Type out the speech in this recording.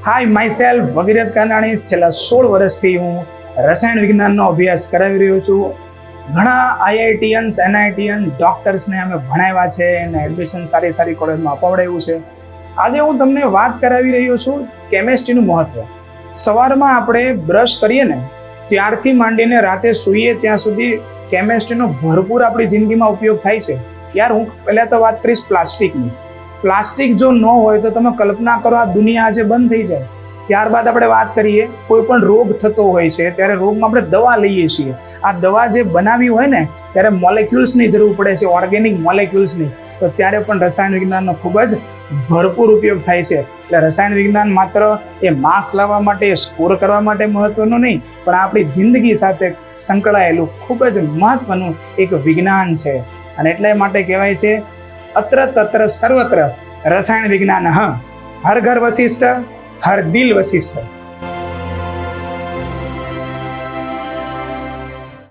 Hi my self ભગીરથ કાનાણી. છેલ્લા 16 વર્ષથી હું રસાયણ વિજ્ઞાનનો અભ્યાસ કરાવી રહ્યો છું. ઘણા આઈઆઈટીયન્સ એનઆઈટીયન ડોક્ટર્સને અમે ભણાવ્યા છે અને એડમિશન સારી કોલેજમાં અપાવડાવ્યું છે. આજે હું તમને વાત કરાવી રહ્યો છું કેમેસ્ટ્રીનું મહત્વ. સવારમાં આપણે બ્રશ કરીએ ને ત્યારથી માંડીને રાતે સૂઈએ ત્યાં સુધી કેમેસ્ટ્રીનો ભરપૂર આપણી જિંદગીમાં ઉપયોગ થાય છે. યાર હું પહેલાં તો વાત કરીશ પ્લાસ્ટિકની. પ્લાસ્ટિક જો ન હોય તો તમે કલ્પના કરો આ દુનિયા આજે બંધ થઈ જાય. ત્યારબાદ આપણે વાત કરીએ કોઈ પણ રોગ થતો હોય છે ત્યારે રોગમાં આપણે દવા લઈએ છીએ. આ દવા જે બનાવી હોય ને ત્યારે મોલેક્યુલ્સની જરૂર પડે છે, ઓર્ગેનિક મોલેક્યુલ્સની. તો ત્યારે પણ રસાયણ વિજ્ઞાનનો ખૂબ જ ભરપૂર ઉપયોગ થાય છે. એટલે રસાયણ વિજ્ઞાન માત્ર એ માર્ક્સ લાવવા માટે, સ્કોર કરવા માટે મહત્વનું નહીં, પણ આપણી જિંદગી સાથે સંકળાયેલું ખૂબ જ મહત્વનું એક વિજ્ઞાન છે. અને એટલા માટે કહેવાય છે અત્ર તત્ર સર્વત્ર રસાયણ વિજ્ઞાન. હર ઘર વશિષ્ઠ, હર દિલ વશિષ્ઠ.